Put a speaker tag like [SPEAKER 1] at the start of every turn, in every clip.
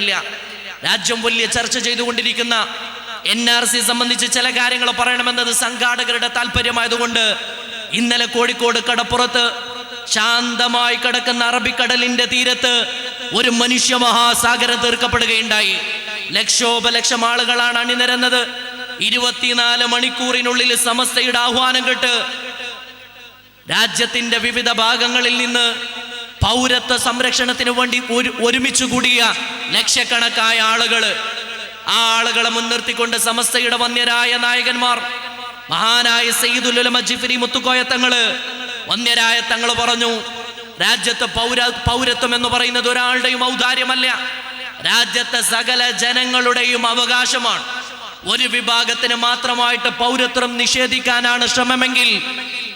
[SPEAKER 1] ഇല്ല. രാജ്യം വലിയ ചർച്ച ചെയ്തുകൊണ്ടിരിക്കുന്ന NRC സംബന്ധിച്ച് ചില കാര്യങ്ങൾ പറയണമെന്നത് സംഘാടകരുടെ താല്പര്യമായതുകൊണ്ട് ഇന്നലെ കോഴിക്കോട് കടപ്പുറത്ത് ശാന്തമായി കിടക്കുന്ന അറബിക്കടലിന്റെ തീരത്ത് ഒരു മനുഷ്യ മഹാസാഗരം തീർക്കപ്പെടുകയുണ്ടായി. ലക്ഷോപലക്ഷം ആളുകളാണ് അണിനിരന്നത്. 24 മണിക്കൂറിനുള്ളിൽ സമസ്തയുടെ ആഹ്വാനം കേട്ട് രാജ്യത്തിന്റെ വിവിധ ഭാഗങ്ങളിൽ നിന്ന് പൗരത്വ സംരക്ഷണത്തിന് വേണ്ടി ഒരുമിച്ച് കൂടിയ ലക്ഷക്കണക്കായ ആളുകള്. ആ ആളുകളെ മുൻനിർത്തിക്കൊണ്ട് സമസ്തയുടെ വന്യരായ നായകന്മാർ, മഹാനായ സയ്യിദുൽ ഉലമ ജിഫ്രി മുത്തുക്കോയ തങ്ങള്, വന്യരായ തങ്ങൾ പറഞ്ഞു, രാജ്യത്തെ പൗരത്വം എന്ന് പറയുന്നത് ഒരാളുടെയും ഔദാര്യമല്ല, രാജ്യത്തെ സകല ജനങ്ങളുടെയും അവകാശമാണ്. ഒരു വിഭാഗത്തിന് മാത്രമായിട്ട് പൗരത്വം നിഷേധിക്കാനാണ് ശ്രമമെങ്കിൽ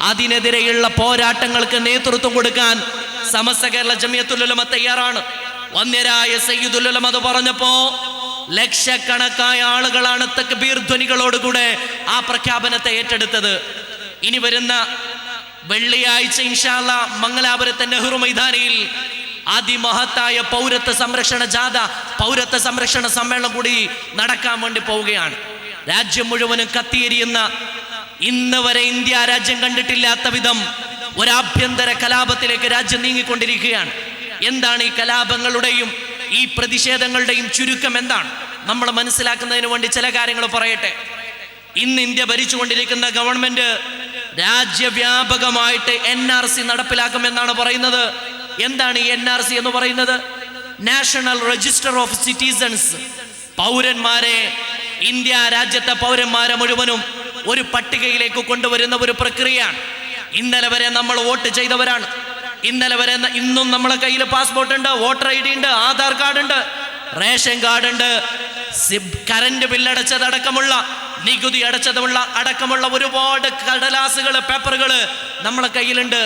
[SPEAKER 1] അതിനെതിരെയുള്ള പോരാട്ടങ്ങൾക്ക് നേതൃത്വം കൊടുക്കാൻ സമസ്ത കേരള ജമിയത്തുൽ ഉലമ തയ്യാറാണ്. വന്യരായ സയ്യിദുൽ ഉലമ അത് പറഞ്ഞപ്പോ ലക്ഷക്കണക്കായ ആളുകളാണ് തക്ബീർ ധ്വനികളോടുകൂടെ ആ പ്രഖ്യാപനത്തെ ഏറ്റെടുത്തത്. ഇനി വരുന്ന വെള്ളിയാഴ്ച ഇൻഷാ അല്ലാഹ് മംഗലാപുരത്തെ നെഹ്റു മൈതാനിയിൽ അതിമഹത്തായ പൗരത്വ സംരക്ഷണ ജാഥ, പൗരത്വ സംരക്ഷണ സമ്മേളനം കൂടി നടക്കാൻ വേണ്ടി പോവുകയാണ്. രാജ്യം മുഴുവനും കത്തിയെരിയുന്ന, ഇന്ന് വരെ ഇന്ത്യ രാജ്യം കണ്ടിട്ടില്ലാത്ത വിധം ഒരാഭ്യന്തര കലാപത്തിലേക്ക് രാജ്യം നീങ്ങിക്കൊണ്ടിരിക്കുകയാണ്. എന്താണ് ഈ കലാപങ്ങളുടെയും ഈ പ്രതിഷേധങ്ങളുടെയും ചുരുക്കം എന്താണ്? നമ്മൾ മനസ്സിലാക്കുന്നതിന് വേണ്ടി ചില കാര്യങ്ങൾ പറയട്ടെ. ഇന്ന് ഇന്ത്യ ഭരിച്ചുകൊണ്ടിരിക്കുന്ന ഗവൺമെന്റ് രാജ്യവ്യാപകമായിട്ട് NRC നടപ്പിലാക്കുമെന്നാണ് പറയുന്നത്. എന്താണ് ഈ NRC എന്ന് പറയുന്നത്? National register of citizens. പൗരന്മാരെ, ഇന്ത്യ രാജ്യത്തെ പൗരന്മാരെ മുഴുവനും ഒരു പട്ടികയിലേക്ക് കൊണ്ടുവരുന്ന ഒരു പ്രക്രിയയാണ്. ഇന്നലെ വരെ നമ്മൾ വോട്ട് ചെയ്തവരാണ്. ഇന്നലെ വരെ, ഇന്നും നമ്മളെ കയ്യിൽ പാസ്പോർട്ട് ഉണ്ട്, വോട്ടർ ID ഉണ്ട്, ആധാർ കാർഡ് ഉണ്ട്, റേഷൻ കാർഡ് ഉണ്ട്, കറന്റ് ബില്ലടച്ചതടക്കമുള്ള, നികുതി അടക്കമുള്ള ഒരുപാട് കടലാസുകൾ, പേപ്പറുകൾ നമ്മളെ കയ്യിലുണ്ട്.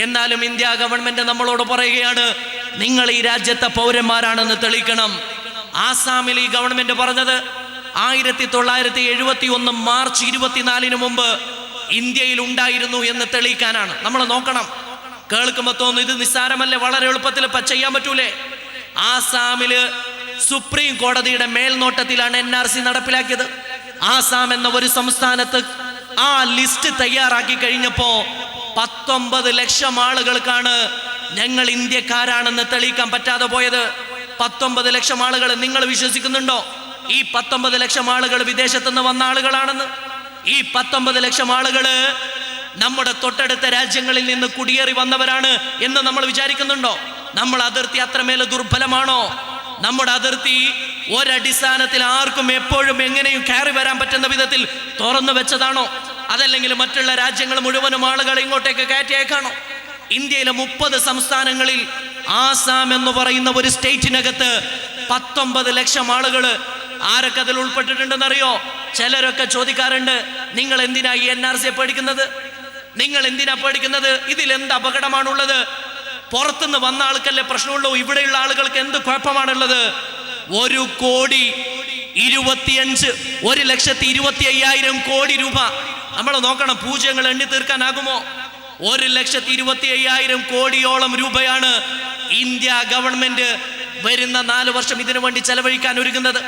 [SPEAKER 1] എന്നാലും ഇന്ത്യ ഗവൺമെന്റ് നമ്മളോട് പറയുകയാണ്, നിങ്ങൾ ഈ രാജ്യത്തെ പൗരന്മാരാണെന്ന് തെളിയിക്കണം. ആസാമിൽ ഈ ഗവൺമെന്റ് പറഞ്ഞത് 1971 മാർച്ച് 24 മുമ്പ് ഇന്ത്യയിൽ ഉണ്ടായിരുന്നു എന്ന് തെളിയിക്കാനാണ്. നമ്മൾ നോക്കണം. കേൾക്കുമ്പോൾ തോന്നുന്നു ഇത് നിസ്സാരമല്ലേ, വളരെ എളുപ്പത്തിൽ ചെയ്യാൻ പറ്റൂലേ? ആസാമില് സുപ്രീം കോടതിയുടെ മേൽനോട്ടത്തിലാണ് NRC നടപ്പിലാക്കിയത്. ആസാം എന്ന ഒരു സംസ്ഥാനത്ത് ആ ലിസ്റ്റ് തയ്യാറാക്കി കഴിഞ്ഞപ്പോ 19 ലക്ഷം ആളുകൾക്കാണ് ഞങ്ങൾ ഇന്ത്യക്കാരാണെന്ന് തെളിയിക്കാൻ പറ്റാതെ പോയത്. 19 ലക്ഷം ആളുകൾ. നിങ്ങൾ വിശ്വസിക്കുന്നുണ്ടോ ഈ 19 ലക്ഷം ആളുകൾ വിദേശത്തുനിന്ന് വന്ന ആളുകളാണെന്ന്? ഈ 19 ലക്ഷം ആളുകള് നമ്മുടെ തൊട്ടടുത്ത രാജ്യങ്ങളിൽ നിന്ന് കുടിയേറി വന്നവരാണ് എന്ന് നമ്മൾ വിചാരിക്കുന്നുണ്ടോ? നമ്മൾ അതിർത്തി അത്രമേൽ ദുർബലമാണോ? നമ്മുടെ അതിർത്തി ഒരടിസ്ഥാനത്തിൽ ആർക്കും എപ്പോഴും എങ്ങനെയും കയറി വരാൻ പറ്റുന്ന വിധത്തിൽ തുറന്നു വെച്ചതാണോ? അതല്ലെങ്കിൽ മറ്റുള്ള രാജ്യങ്ങൾ മുഴുവനും ആളുകളെ ഇങ്ങോട്ടേക്ക് കയറ്റിയേക്കാണോ? ഇന്ത്യയിലെ 30 സംസ്ഥാനങ്ങളിൽ ആസാം എന്ന് പറയുന്ന ഒരു സ്റ്റേറ്റിനകത്ത് 19 ലക്ഷം ആളുകൾ. ആരൊക്കെ അതിൽ ഉൾപ്പെട്ടിട്ടുണ്ടെന്നറിയോ? ചിലരൊക്കെ ചോദിക്കാറുണ്ട്, നിങ്ങൾ എന്തിനാ ഈ NRC പേടിക്കുന്നത്? നിങ്ങൾ എന്തിനാ പേടിക്കുന്നത്? ഇതിൽ എന്ത് അപകടമാണുള്ളത്? പുറത്തുനിന്ന് വന്ന ആൾക്കല്ലേ പ്രശ്നമുള്ളൂ, ഇവിടെയുള്ള ആളുകൾക്ക് എന്ത് കുഴപ്പമാണുള്ളത്? 1,25,25,000 കോടി രൂപ നമ്മൾ നോക്കണം. പൂജ്യങ്ങൾ എണ്ണി തീർക്കാനാകുമോ? 1,25,000 കോടിയോളം രൂപയാണ് ഇന്ത്യ ഗവൺമെന്റ് വരുന്ന 4 വർഷം ഇതിനു വേണ്ടി ചെലവഴിക്കാൻ ഒരുങ്ങുന്നത്.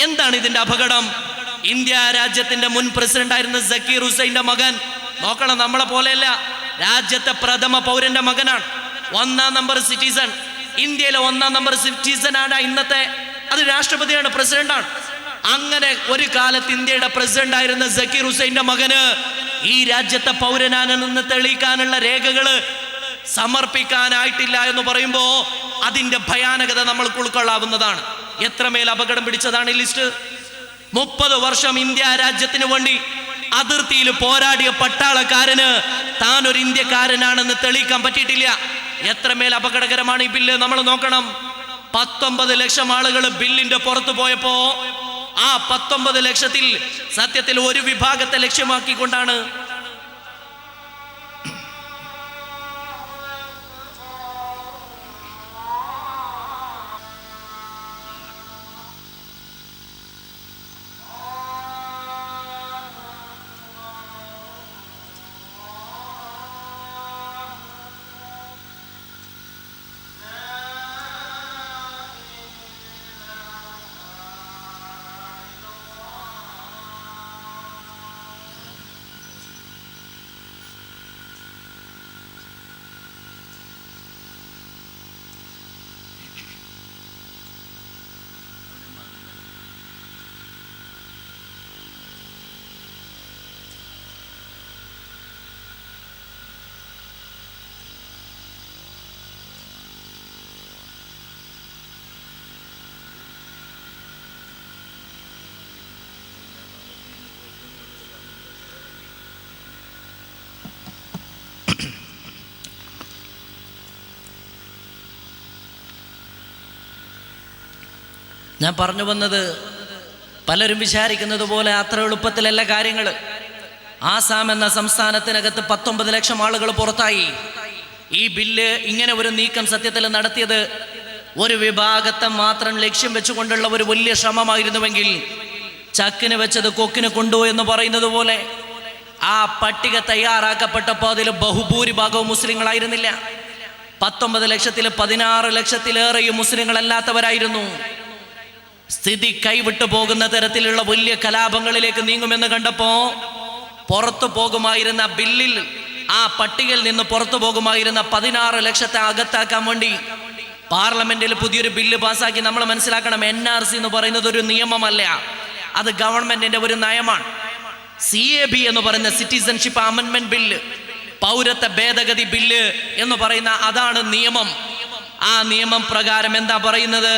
[SPEAKER 1] എന്താണ് ഇതിന്റെ അപകടം? ഇന്ത്യ രാജ്യത്തിന്റെ മുൻ പ്രസിഡന്റ് ആയിരുന്ന സക്കീർ ഹുസൈന്റെ മകൻ, നോക്കണം, നമ്മളെ പോലെയല്ല, രാജ്യത്തെ പ്രഥമ പൗരന്റെ മകനാണ്, 1ാം നമ്പർ സിറ്റിസൺ. ഇന്ത്യയിലെ 1ാം നമ്പർ സിറ്റിസൺ ആണ് ഇന്നത്തെ. അത് രാഷ്ട്രപതിയാണ്, പ്രസിഡന്റാണ്. അങ്ങനെ ഒരു കാലത്ത് ഇന്ത്യയുടെ പ്രസിഡന്റ് ആയിരുന്ന സക്കീർ ഹുസൈന്റെ മകന് ഈ രാജ്യത്തെ പൗരനാണെന്ന് തെളിയിക്കാനുള്ള രേഖകള് സമർപ്പിക്കാനായിട്ടില്ല എന്ന് പറയുമ്പോ അതിന്റെ ഭയാനകത നമ്മൾക്ക് ഉൾക്കൊള്ളാവുന്നതാണ്. എത്രമേൽ അപകടം പിടിച്ചതാണ് ഈ ലിസ്റ്റ്. 30 വർഷം ഇന്ത്യ രാജ്യത്തിന് വേണ്ടി അതിർത്തിയിൽ പോരാടിയ പട്ടാളക്കാരന് താൻ ഒരു ഇന്ത്യക്കാരനാണെന്ന് തെളിയിക്കാൻ പറ്റിയിട്ടില്ല. എത്രമേൽ അപകടകരമാണ് ഈ ബില്ല് നമ്മൾ നോക്കണം. 19 ലക്ഷം ആളുകൾ ബില്ലിന്റെ പുറത്തു പോയപ്പോ ആ 19 ലക്ഷത്തിൽ സത്യത്തിൽ ഒരു വിഭാഗത്തെ ലക്ഷ്യമാക്കിക്കൊണ്ടാണ് ഞാൻ പറഞ്ഞു വന്നത്, പലരും വിചാരിക്കുന്നത് പോലെ അത്ര എളുപ്പത്തിലല്ല കാര്യങ്ങൾ. ആസാം എന്ന സംസ്ഥാനത്തിനകത്ത് 19 ലക്ഷം ആളുകൾ പുറത്തായി. ഈ ബില്ല് ഇങ്ങനെ ഒരു നീക്കം സത്യത്തിൽ നടത്തിയത് ഒരു വിഭാഗത്തെ മാത്രം ലക്ഷ്യം വെച്ചുകൊണ്ടുള്ള ഒരു വലിയ ശ്രമമായിരുന്നുവെങ്കിൽ ചക്കിന് വെച്ചത് കൊക്കിന് കൊണ്ടു എന്ന് പറയുന്നത് പോലെ ആ പട്ടിക തയ്യാറാക്കപ്പെട്ടപ്പോൾ അതിൽ ബഹുഭൂരിഭാഗവും മുസ്ലിങ്ങളായിരുന്നില്ല. 19 ലക്ഷത്തിൽ 16 ലക്ഷത്തിലേറെയും മുസ്ലിങ്ങളല്ലാത്തവരായിരുന്നു. സ്ഥിതി കൈവിട്ടു പോകുന്ന തരത്തിലുള്ള വലിയ കലാപങ്ങളിലേക്ക് നീങ്ങുമെന്ന് കണ്ടപ്പോ പുറത്തു പോകുമായിരുന്ന ബില്ലിൽ, ആ പട്ടികയിൽ നിന്ന് പുറത്തു പോകുമായിരുന്ന 16 ലക്ഷത്തെ അകത്താക്കാൻ വേണ്ടി പാർലമെന്റിൽ പുതിയൊരു ബില്ല് പാസ്സാക്കി. നമ്മൾ മനസ്സിലാക്കണം, NRC എന്ന് പറയുന്നത് ഒരു നിയമമല്ല, അത് ഗവൺമെന്റിന്റെ ഒരു നയമാണ്. CAB എന്ന് പറയുന്ന സിറ്റിസൺഷിപ്പ് അമെൻഡ്മെന്റ് ബില്ല്, പൗരത്വ ഭേദഗതി ബില്ല് എന്ന് പറയുന്ന അതാണ് നിയമം. ആ നിയമം പ്രകാരം എന്താ പറയുന്നത്?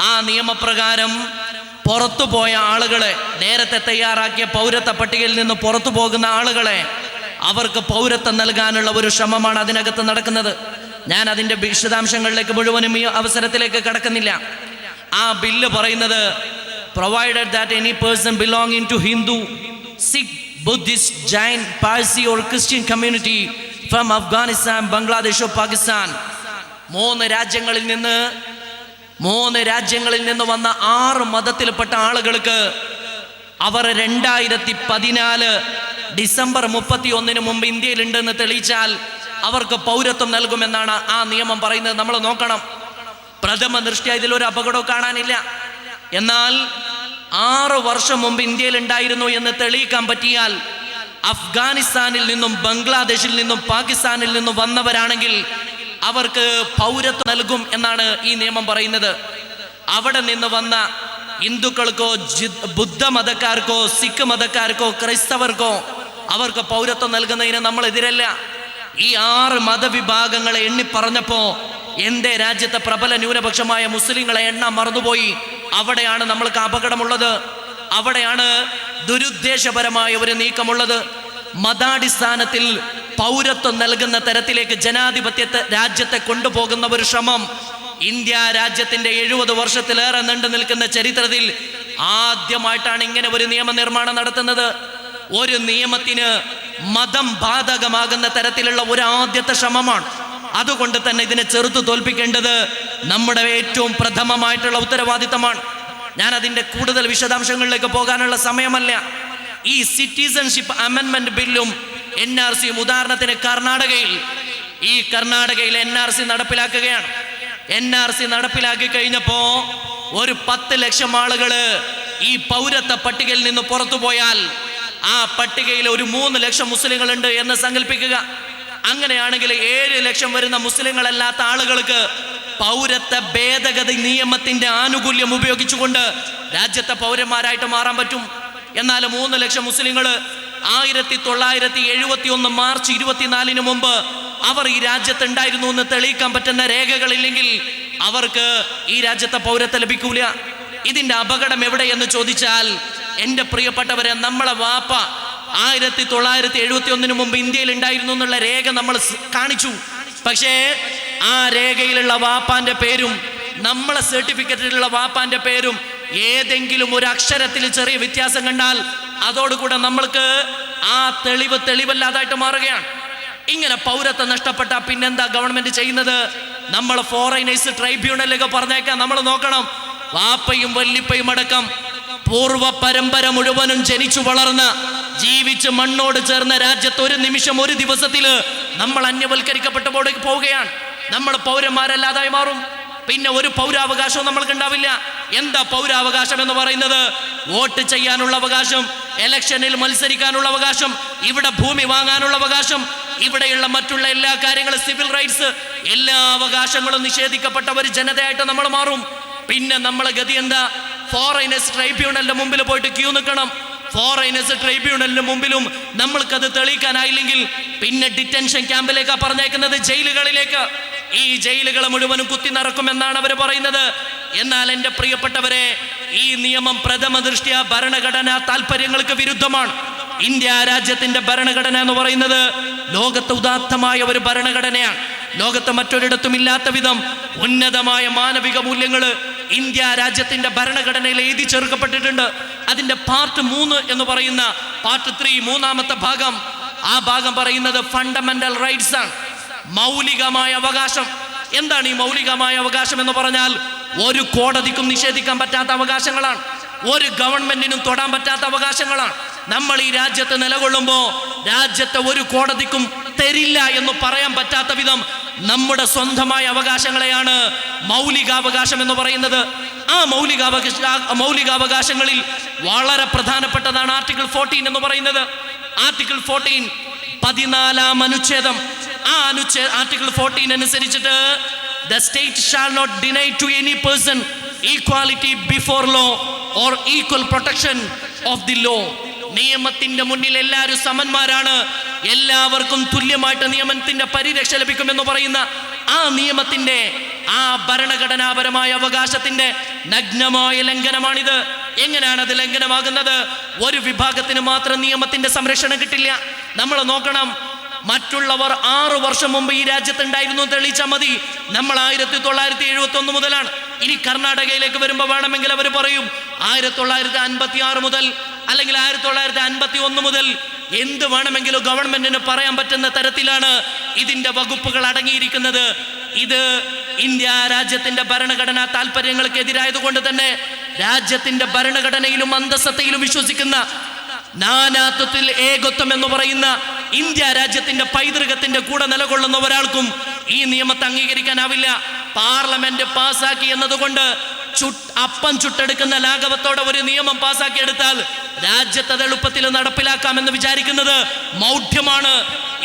[SPEAKER 1] ആ നിയമപ്രകാരം പുറത്തുപോയ ആളുകളെ, നേരത്തെ തയ്യാറാക്കിയ പൗരത്വ പട്ടികയിൽ നിന്ന് പുറത്തു പോകുന്ന ആളുകളെ അവർക്ക് പൗരത്വം നൽകാനുള്ള ഒരു ശ്രമമാണ് അതിനകത്ത് നടക്കുന്നത്. ഞാൻ അതിൻ്റെ വിശദാംശങ്ങളിലേക്ക് മുഴുവനും ഈ അവസരത്തിലേക്ക് കടക്കുന്നില്ല. ആ ബില്ല് പറയുന്നത്, provided that any person belonging to Hindu, Sikh, Buddhist, Jain, Parsi or Christian community from Afghanistan, Bangladesh or Pakistan, മൂന്ന് രാജ്യങ്ങളിൽ നിന്ന് വന്ന 6 മതത്തിൽപ്പെട്ട ആളുകൾക്ക് അവർ 2014 ഡിസംബർ 31 മുമ്പ് ഇന്ത്യയിലുണ്ടെന്ന് തെളിയിച്ചാൽ അവർക്ക് പൗരത്വം നൽകുമെന്നാണ് ആ നിയമം പറയുന്നത്. നമ്മൾ നോക്കണം, പ്രഥമ ദൃഷ്ട്യാ ഇതിലൊരു അപകടവും കാണാനില്ല. എന്നാൽ 6 വർഷം മുമ്പ് ഇന്ത്യയിൽ ഉണ്ടായിരുന്നു എന്ന് തെളിയിക്കാൻ പറ്റിയാൽ, അഫ്ഗാനിസ്ഥാനിൽ നിന്നും ബംഗ്ലാദേശിൽ നിന്നും പാകിസ്ഥാനിൽ നിന്നും വന്നവരാണെങ്കിൽ അവർക്ക് പൗരത്വം നൽകും എന്നാണ് ഈ നിയമം പറയുന്നത്. അവിടെ നിന്ന് വന്ന ഹിന്ദുക്കൾക്കോ ബുദ്ധ മതക്കാർക്കോ സിഖ് മതക്കാർക്കോ ക്രൈസ്തവർക്കോ അവർക്ക് പൗരത്വം നൽകുന്നതിന് നമ്മൾ എതിരല്ല. ഈ 6 മതവിഭാഗങ്ങളെ എണ്ണി പറഞ്ഞപ്പോ എന്റെ രാജ്യത്തെ പ്രബല ന്യൂനപക്ഷമായ മുസ്ലിങ്ങളെ എണ്ണാൻ മറന്നുപോയി. അവിടെയാണ് നമ്മൾക്ക് അപകടമുള്ളത്, അവിടെയാണ് ദുരുദ്ദേശപരമായ ഒരു നീക്കമുള്ളത്. മതാടിസ്ഥാനത്തിൽ പൗരത്വം നൽകുന്ന തരത്തിലേക്ക് ജനാധിപത്യത്തെ രാജ്യത്തെ കൊണ്ടുപോകുന്ന ഒരു ശ്രമം ഇന്ത്യ രാജ്യത്തിന്റെ 70 വർഷത്തിലേറെ നീണ്ടു നിൽക്കുന്ന ചരിത്രത്തിൽ ആദ്യമായിട്ടാണ് ഇങ്ങനെ ഒരു നിയമനിർമ്മാണം നടത്തുന്നത്. ഒരു നിയമത്തിന് മതം ബാധകമാകുന്ന തരത്തിലുള്ള ഒരു ആദ്യത്തെ ശ്രമമാണ്. അതുകൊണ്ട് തന്നെ ഇതിനെ ചെറുത്തു തോൽപ്പിക്കേണ്ടത് നമ്മുടെ ഏറ്റവും പ്രഥമമായിട്ടുള്ള ഉത്തരവാദിത്തമാണ്. ഞാൻ അതിൻ്റെ കൂടുതൽ വിശദാംശങ്ങളിലേക്ക് പോകാനുള്ള സമയമല്ല. ഈ സിറ്റിസൺഷിപ്പ് അമെൻമെന്റ് ബില്ലും NRCയും, ഉദാഹരണത്തിന് കർണാടകയിൽ NRC നടപ്പിലാക്കുകയാണ്. NRC നടപ്പിലാക്കി കഴിഞ്ഞപ്പോ ഒരു 10 ലക്ഷം ആളുകള് ഈ പൗരത്വ പട്ടികയിൽ നിന്ന് പുറത്തു പോയാൽ ആ പട്ടികയിൽ ഒരു 3 ലക്ഷം മുസ്ലിങ്ങളുണ്ട് എന്ന് സങ്കല്പിക്കുക. അങ്ങനെയാണെങ്കിൽ 7 ലക്ഷം വരുന്ന മുസ്ലിങ്ങളല്ലാത്ത ആളുകൾക്ക് പൗരത്വ ഭേദഗതി നിയമത്തിന്റെ ആനുകൂല്യം ഉപയോഗിച്ചുകൊണ്ട് രാജ്യത്തെ പൗരന്മാരായിട്ട് മാറാൻ പറ്റും. എന്നാൽ 3 ലക്ഷം മുസ്ലിങ്ങൾ 1971 മാർച്ച് 24 മുമ്പ് അവർ ഈ രാജ്യത്ത് ഉണ്ടായിരുന്നു എന്ന് തെളിയിക്കാൻ പറ്റുന്ന രേഖകളില്ലെങ്കിൽ അവർക്ക് ഈ രാജ്യത്തെ പൗരത്വം ലഭിക്കൂല. ഇതിന്റെ അപകടം എവിടെയെന്ന് ചോദിച്ചാൽ, എൻ്റെ പ്രിയപ്പെട്ടവരെ, നമ്മളെ വാപ്പ 1971 മുമ്പ് ഇന്ത്യയിൽ ഉണ്ടായിരുന്നു എന്നുള്ള രേഖ നമ്മൾ കാണിച്ചു. പക്ഷേ ആ രേഖയിലുള്ള വാപ്പാന്റെ പേരും നമ്മളെ സർട്ടിഫിക്കറ്റിലുള്ള വാപ്പാന്റെ പേരും ഏതെങ്കിലും ഒരു അക്ഷരത്തിൽ ചെറിയ വ്യത്യാസം കണ്ടാൽ അതോടുകൂടെ നമ്മൾക്ക് ആ തെളിവല്ലാതായിട്ട് മാറുകയാണ്. ഇങ്ങനെ പൗരത്വം നഷ്ടപ്പെട്ട പിന്നെന്താ ഗവൺമെന്റ് ചെയ്യുന്നത്? നമ്മൾ ഫോറിനേഴ്സ് ട്രൈബ്യൂണലിലേക്ക് പറഞ്ഞേക്കാൻ നമ്മൾ നോക്കണം. വാപ്പയും വല്ലിപ്പയും അടക്കം പൂർവ്വ പരമ്പര മുഴുവനും ജനിച്ചു വളർന്ന് ജീവിച്ച് മണ്ണോട് ചേർന്ന രാജ്യത്ത് ഒരു നിമിഷം, ഒരു ദിവസത്തിൽ നമ്മൾ അന്യവൽക്കരിക്കപ്പെട്ട പോവുകയാണ്. നമ്മൾ പൗരന്മാരല്ലാതായി മാറും. പിന്നെ ഒരു പൗരാവകാശവും നമ്മൾക്ക് ഉണ്ടാവില്ല. എന്താ പൗരാവകാശം എന്ന് പറയുന്നത്? വോട്ട് ചെയ്യാനുള്ള അവകാശം, ഇലക്ഷനിൽ മത്സരിക്കാനുള്ള അവകാശം, ഇവിടെ ഭൂമി വാങ്ങാനുള്ള അവകാശം, ഇവിടെയുള്ള മറ്റുള്ള എല്ലാ കാര്യങ്ങളും, സിവിൽ റൈറ്റ്സ്, എല്ലാ അവകാശങ്ങളും നിഷേധിക്കപ്പെട്ട ഒരു ജനതയായിട്ട് നമ്മൾ മാറും. പിന്നെ നമ്മളെ ഗതി എന്താ? ഫോറിനേഴ്സ് ട്രൈബ്യൂണലിന്റെ മുമ്പിൽ പോയിട്ട് ക്യൂ നിൽക്കണം. ഫോറിനേഴ്സ് ട്രൈബ്യൂണലിന് മുമ്പിലും നമ്മൾക്കത് തെളിയിക്കാനായില്ലെങ്കിൽ പിന്നെ ഡിറ്റൻഷൻ ക്യാമ്പിലേക്കാ പറഞ്ഞേക്കുന്നത്, ജയിലുകളിലേക്ക്. ഈ ജയിലുകൾ മുഴുവനും കുത്തി നിറക്കുമെന്നാണ് അവർ പറയുന്നത്. എന്നാൽ എൻ്റെ പ്രിയപ്പെട്ടവരെ, ഈ നിയമം പ്രഥമ ദൃഷ്ട്യാ ഭരണഘടനാ താല്പര്യങ്ങൾക്ക് വിരുദ്ധമാണ്. ഇന്ത്യ രാജ്യത്തിന്റെ ഭരണഘടന എന്ന് പറയുന്നത് ലോകത്ത് ഉദാത്തമായ ഒരു ഭരണഘടനയാണ്. ലോകത്ത് മറ്റൊരിടത്തും ഇല്ലാത്ത വിധം ഉന്നതമായ മാനവിക മൂല്യങ്ങൾ ഇന്ത്യ രാജ്യത്തിന്റെ ഭരണഘടനയിൽ എഴുതി ചേർക്കപ്പെട്ടിട്ടുണ്ട്. അതിന്റെ പാർട്ട് 3 എന്ന് പറയുന്ന പാർട്ട് 3 മൂന്നാമത്തെ ഭാഗം, ആ ഭാഗം പറയുന്നത് ഫണ്ടമെന്റൽ റൈറ്റ്സ് ആണ്, മൗലികമായ അവകാശം. എന്താണ് ഈ മൗലികമായ അവകാശം എന്ന് പറഞ്ഞാൽ? ഒരു കോടതിക്കും നിഷേധിക്കാൻ പറ്റാത്ത അവകാശങ്ങളാണ്, ഒരു ഗവൺമെന്റിനും തൊടാൻ പറ്റാത്ത അവകാശങ്ങളാണ്. നമ്മൾ ഈ രാജ്യത്ത് നിലകൊള്ളുമ്പോൾ രാജ്യത്തെ ഒരു കോടതിക്കും തരില്ല എന്ന് പറയാൻ പറ്റാത്ത വിധം നമ്മുടെ സ്വന്തമായ അവകാശങ്ങളെയാണ് മൗലികാവകാശം എന്ന് പറയുന്നത്. ആ മൗലികാവകാശങ്ങളിൽ വളരെ പ്രധാനപ്പെട്ടതാണ് ആർട്ടിക്കിൾ 14 എന്ന് പറയുന്നത്. ആർട്ടിക്കിൾ 14 14-ാം അനുച്ഛേദം. ആ ആർട്ടിക്കിൾ 14 അനുസരിച്ചിട്ട് the state shall not deny to any person equality before law or equal protection of the law. നിയമത്തിന്റെ മുന്നിൽ എല്ലാവരും സമന്മാരാണ്, എല്ലാവർക്കും തുല്യമായിട്ട് നിയമത്തിന്റെ പരിരക്ഷ ലഭിക്കുമെന്ന് പറയുന്ന ആ നിയമത്തിന്റെ, ആ ഭരണഘടനാപരമായ അവകാശത്തിന്റെ നഗ്നമായ ലംഘനമാണിത്. എങ്ങനെയാണ് അത് ലംഘനമാകുന്നത്? ഒരു വിഭാഗത്തിന് മാത്രം നിയമത്തിന്റെ സംരക്ഷണം കിട്ടില്ല. നമ്മൾ നോക്കണം, മറ്റുള്ളവർ 6 വർഷം മുമ്പ് ഈ രാജ്യത്തുണ്ടായിരുന്നു തെളിയിച്ചാൽ മതി. നമ്മൾ 1971 മുതലാണ്. ഇനി കർണാടകയിലേക്ക് വരുമ്പോൾ വേണമെങ്കിൽ അവർ പറയും 1956 മുതൽ അല്ലെങ്കിൽ 1951 മുതൽ എന്ത് വേണമെങ്കിലും ഗവൺമെന്റിന് പറയാൻ പറ്റുന്ന തരത്തിലാണ് ഇതിന്റെ വകുപ്പുകൾ അടങ്ങിയിരിക്കുന്നത്. ഇത് ഇന്ത്യ രാജ്യത്തിന്റെ ഭരണഘടനാ താല്പര്യങ്ങൾക്ക് എതിരായതുകൊണ്ട് തന്നെ രാജ്യത്തിന്റെ ഭരണഘടനയിലും അന്തസ്സത്തയിലും വിശ്വസിക്കുന്ന, നാനാത്വത്തിൽ ഏകത്വം എന്ന് പറയുന്ന ഇന്ത്യ രാജ്യത്തിന്റെ പൈതൃകത്തിന്റെ കൂടെ നിലകൊള്ളുന്ന ഒരാൾക്കും ഈ നിയമത്തെ അംഗീകരിക്കാനാവില്ല. പാർലമെന്റ് പാസാക്കി എന്നതുകൊണ്ട് അപ്പം ചുട്ടെടുക്കുന്ന ലാഘവത്തോടെ ഒരു നിയമം പാസാക്കിയെടുത്താൽ രാജ്യത്ത് അത് എളുപ്പത്തിൽ നടപ്പിലാക്കാമെന്ന് വിചാരിക്കുന്നത് മൗഢ്യമാണ്.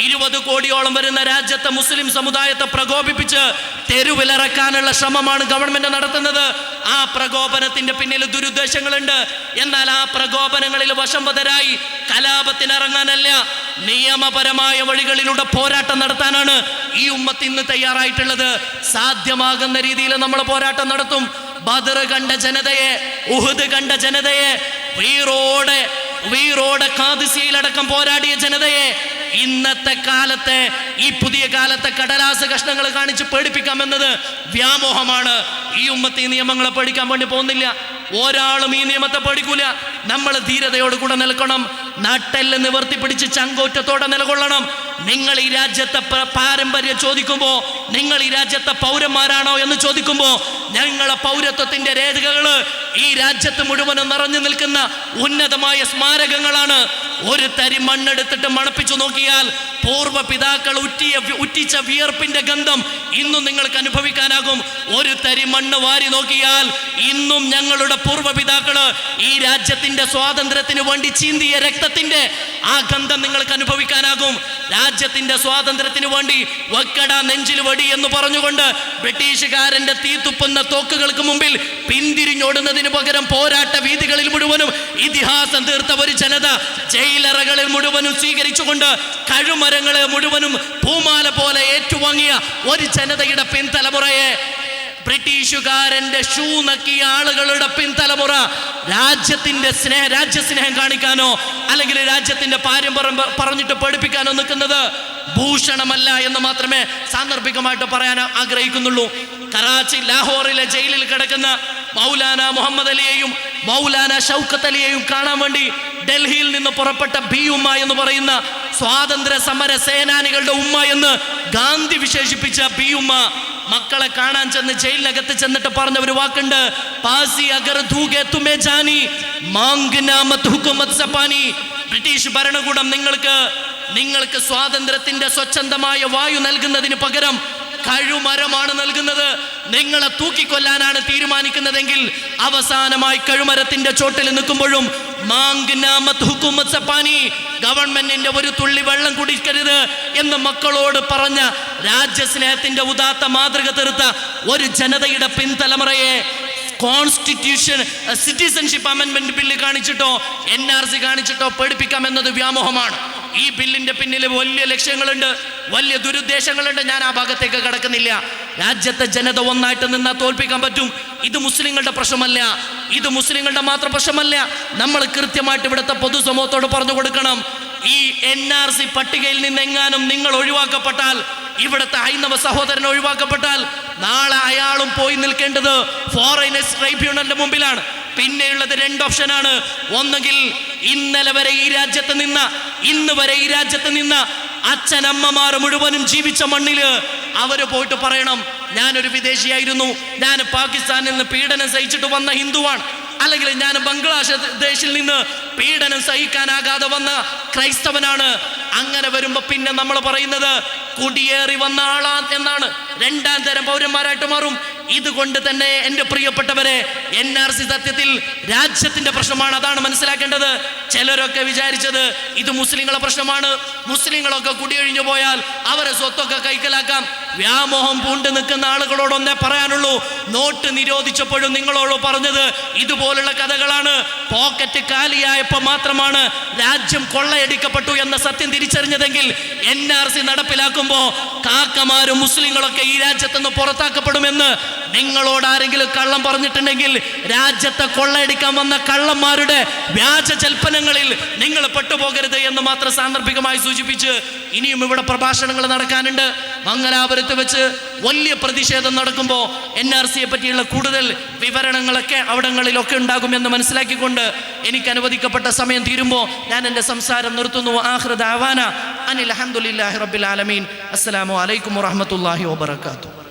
[SPEAKER 1] 20 കോടിയോളം വരുന്ന രാജ്യത്തെ മുസ്ലിം സമുദായത്തെ പ്രകോപിപ്പിച്ച് തെരുവിലിറക്കാനുള്ള ശ്രമമാണ് ഗവൺമെന്റ് നടത്തുന്നത്. ആ പ്രകോപനത്തിന്റെ പിന്നിൽ ദുരുദ്ദേശങ്ങളുണ്ട്. എന്നാൽ ആ പ്രകോപനങ്ങളിൽ വശംവദരായി കലാപത്തിനിറങ്ങാനല്ല, നിയമപരമായ വഴികളിലൂടെ പോരാട്ടം നടത്താനാണ് ഈ ഉമ്മത്ത് ഇന്ന് തയ്യാറായിട്ടുള്ളത്. സാധ്യമാകുന്ന രീതിയിൽ നമ്മൾ പോരാട്ടം നടത്തും. ബദർ കണ്ട ജനതയെ, ഉഹുദ് കണ്ട ജനതയെ, വീറോടെ ഖാദിസിയയിലടക്കം പോരാടിയ ജനതയെ ഇന്നത്തെ കാലത്തെ, ഈ പുതിയ കാലത്തെ കടലാസ് കഷ്ണങ്ങൾ കാണിച്ച് പേടിപ്പിക്കാമെന്നത് വ്യാമോഹമാണ്. ഈ ഉമ്മത്ത് ഈ നിയമങ്ങളെ പേടിക്കാൻ വേണ്ടി പോകുന്നില്ല. ഒരാളും ഈ നിയമത്തെ പേടിക്കൂല. നമ്മൾ ധീരതയോട് കൂടെ നിൽക്കണം. നട്ടെല്ല് നിവർത്തി പിടിച്ച് ചങ്കോറ്റത്തോടെ നിലകൊള്ളണം. നിങ്ങൾ ഈ രാജ്യത്തെ പാരമ്പര്യം ചോദിക്കുമ്പോൾ, നിങ്ങൾ ഈ രാജ്യത്തെ പൗരന്മാരാണോ എന്ന് ചോദിക്കുമ്പോൾ, ഞങ്ങളെ പൗരത്വത്തിന്റെ രേഖകൾ ഈ രാജ്യത്ത് മുഴുവനും നിറഞ്ഞു നിൽക്കുന്ന ഉന്നതമായ സ്മാരകങ്ങളാണ്. ഒരു തരി മണ്ണെടുത്തിട്ട് മണപ്പിച്ചു നോക്കിയാൽ പൂർവ്വ പിതാക്കൾ ഉറ്റിച്ച വിയർപ്പിന്റെ ഗന്ധം ഇന്നും നിങ്ങൾക്ക് അനുഭവിക്കാനാകും. ഒരു തരി മണ്ണ് വാരി നോക്കിയാൽ ഇന്നും ഞങ്ങളുടെ പൂർവ്വ പിതാക്കള് ഈ രാജ്യത്തിന്റെ സ്വാതന്ത്ര്യത്തിന് വേണ്ടി ചീന്തിയ രക്തത്തിന്റെ ആ ഗന്ധം നിങ്ങൾക്ക് അനുഭവിക്കാനാകും. രാജ്യത്തിന്റെ സ്വാതന്ത്ര്യത്തിന് വേണ്ടി വക്കട നെഞ്ചിൽ വടി എന്ന് പറഞ്ഞുകൊണ്ട് ബ്രിട്ടീഷുകാരന്റെ തീത്തുപ്പുന്ന തോക്കുകൾക്ക് മുമ്പിൽ പിന്തിരിഞ്ഞോടുന്നതിന് പകരം പോരാട്ട വീതികളിൽ മുഴുവനും ഇതിഹാസം തീർത്ത ഒരു ജനത, ജയിലറകളിൽ മുഴുവനും സ്വീകരിച്ചുകൊണ്ട് കഴുമരങ്ങളെ മുഴുവനും പൂമാല പോലെ ഏറ്റുവാങ്ങിയ ഒരു ജനതയുടെ പിൻതലമുറയെ, ബ്രിട്ടീഷുകാരന്റെ ഷൂ നക്കിയ ആളുകളുടെ പിൻതലമുറ രാജ്യസ്നേഹം കാണിക്കാനോ അല്ലെങ്കിൽ രാജ്യത്തിന്റെ പാരമ്പര്യം പറഞ്ഞിട്ട് പഠിപ്പിക്കാനോ നിൽക്കുന്നത് ഭൂഷണമല്ല എന്ന് മാത്രമേ സാന്ദർഭികമായിട്ട് പറയാൻ ആഗ്രഹിക്കുന്നുള്ളൂ. കറാച്ചി, ലാഹോറിലെ ജയിലിൽ കിടക്കുന്ന മൗലാന മുഹമ്മദ് അലിയെയും മൗലാന ഷൗക്കത്ത് അലിയെയും കാണാൻ വേണ്ടി ഡൽഹിയിൽ നിന്ന് പുറപ്പെട്ട ബി ഉമ്മ എന്ന് പറയുന്ന സ്വാതന്ത്ര്യ സമര സേനാനികളുടെ ഉമ്മ എന്ന് ഗാന്ധി വിശേഷിപ്പിച്ച ബി ഉമ്മ മക്കളെ കാണാൻ ചെന്ന് ജയിലിനകത്ത് ചെന്നിട്ട് പറഞ്ഞ ഒരു വാക്കുണ്ട്, പാസി അഗർ ധൂഗെ തുമേ ജാനി മാംഗ്നാ മത് ഹുകുമത് സപാനി. ബ്രിട്ടീഷ് ഭരണകൂടം നിങ്ങൾക്ക് സ്വാതന്ത്ര്യത്തിന്റെ സ്വച്ഛന്തമായ വായു നൽകുന്നതിന് പകരം കഴുമരമാണ് നൽകുന്നത്. നിങ്ങളെ തൂക്കിക്കൊല്ലാനാണ് തീരുമാനിക്കുന്നതെങ്കിൽ അവസാനമായി കഴുമരത്തിന്റെ ചോട്ടിൽ നിൽക്കുമ്പോഴും ഗവൺമെന്റിന്റെ ഒരു തുള്ളി വെള്ളം കുടിക്കരുത് എന്ന് മക്കളോട് പറഞ്ഞ രാജ്യസ്നേഹത്തിന്റെ ഉദാത്ത മാതൃക തീർത്ത ഒരു ജനതയുടെ പിൻതലമുറയെ കോൺസ്റ്റിറ്റ്യൂഷൻ സിറ്റിസൺഷിപ്പ് അമെൻമെന്റ് ബില്ല് കാണിച്ചിട്ടോ NRC കാണിച്ചിട്ടോ പേടിപ്പിക്കാമെന്നത് വ്യാമോഹമാണ്. ഈ ബില്ലിന്റെ പിന്നിൽ വലിയ ലക്ഷ്യങ്ങളുണ്ട്, വലിയ ദുരുദ്ദേശങ്ങളുണ്ട്. ഞാൻ ആ ഭാഗത്തേക്ക് കടക്കുന്നില്ല. രാജ്യത്തെ ജനത ഒന്നായിട്ട് നിന്നാൽ തോൽപ്പിക്കാൻ പറ്റും. ഇത് മുസ്ലിങ്ങളുടെ പ്രശ്നമല്ല, ഇത് മുസ്ലിങ്ങളുടെ മാത്രം പ്രശ്നമല്ല. നമ്മൾ കൃത്യമായിട്ട് ഇവിടുത്തെ പൊതുസമൂഹത്തോട് പറഞ്ഞു കൊടുക്കണം, ഈ NRC പട്ടികയിൽ നിന്ന് എങ്ങാനും നിങ്ങൾ ഒഴിവാക്കപ്പെട്ടാൽ, ഇവിടുത്തെ ഹൈന്ദവ സഹോദരൻ ഒഴിവാക്കപ്പെട്ടാൽ നാളെ അയാളും പോയി നിൽക്കേണ്ടത് ഫോറിനേഴ്സ് ട്രൈബ്യൂണലിന്റെ മുമ്പിലാണ്. പിന്നെയുള്ളത് 2 ഓപ്ഷനാണ്. ഒന്നുകിൽ ഇന്നലെ വരെ ഈ രാജ്യത്ത് നിന്ന, ഇന്ന് വരെ ഈ രാജ്യത്ത് നിന്ന അച്ഛനമ്മമാർ മുഴുവനും ജീവിച്ച മണ്ണില് അവര് പോയിട്ട് പറയണം, ഞാനൊരു വിദേശിയായിരുന്നു, ഞാൻ പാകിസ്ഥാനിൽ നിന്ന് പീഡനം സഹിച്ചിട്ട് വന്ന ഹിന്ദുവാണ്, അല്ലെങ്കിൽ ഞാൻ ബംഗ്ലാദേശിൽ നിന്ന് പീഡനം സഹിക്കാനാകാതെ വന്ന ക്രൈസ്തവനാണ്. അങ്ങനെ വരുമ്പോ പിന്നെ നമ്മൾ പറയുന്നത് കുടിയേറി വന്ന ആളാ എന്നാണ്, 2ാം തരം പൗരന്മാരായിട്ട് മാറും. ഇതുകൊണ്ട് തന്നെ എൻ്റെ പ്രിയപ്പെട്ടവരെ, NRC സത്യത്തിൽ രാജ്യത്തിന്റെ പ്രശ്നമാണ്. അതാണ് മനസ്സിലാക്കേണ്ടത്. ചിലരൊക്കെ വിചാരിച്ചത് ഇത് മുസ്ലിങ്ങളെ പ്രശ്നമാണ്, മുസ്ലിങ്ങളൊക്കെ കുടിയൊഴിഞ്ഞു പോയാൽ അവരെ സ്വത്തൊക്കെ കൈക്കലാക്കാം. വ്യാമോഹം പൂണ്ട് നിൽക്കുന്ന ആളുകളോടൊന്നേ പറയാനുള്ളൂ, നോട്ട് നിരോധിച്ചപ്പോഴും നിങ്ങളോട് പറഞ്ഞത് ഇതുപോലുള്ള കഥകളാണ്. പോക്കറ്റ് കാലിയായപ്പോൾ മാത്രമാണ് രാജ്യം കൊള്ളയടിക്കപ്പെട്ടു എന്ന സത്യം തിരിച്ചറിഞ്ഞതെങ്കിൽ NRC നടപ്പിലാക്കുമ്പോൾ കാക്കമാരും മുസ്ലിങ്ങളൊക്കെ ഈ രാജ്യത്തുനിന്ന് പുറത്താക്കപ്പെടുമെന്ന് നിങ്ങളോട് ആരെങ്കിലും കള്ളം പറഞ്ഞിട്ടുണ്ടെങ്കിൽ, രാജ്യത്തെ കൊള്ളയടിക്കാൻ വന്ന കള്ളന്മാരുടെ വ്യാജ ജൽപ്പനങ്ങളിൽ നിങ്ങൾ പെട്ടുപോകരുത് എന്ന് മാത്രം സാന്ദർഭികമായി സൂചിപ്പിച്ച്, ഇനിയും ഇവിടെ പ്രഭാഷണങ്ങൾ നടക്കാനുണ്ട്. മംഗലാപുരത്ത് വെച്ച് വലിയ പ്രതിഷേധം നടക്കുമ്പോൾ NRCയെ പറ്റിയുള്ള കൂടുതൽ വിവരണങ്ങളൊക്കെ അവിടങ്ങളിലൊക്കെ ഉണ്ടാകുമെന്ന് മനസ്സിലാക്കിക്കൊണ്ട് എനിക്ക് അനുവദിക്കപ്പെട്ട സമയം തീരുമ്പോൾ ഞാൻ എൻ്റെ സംസാരം നിർത്തുന്നു. ആഖിറു ദഅവാന അനിൽ ഹംദുലില്ലാഹി റബ്ബിൽ ആലമീൻ. അസ്സലാമു അലൈക്കും വറഹ്മത്തുള്ളാഹി വബറകാതുഹു.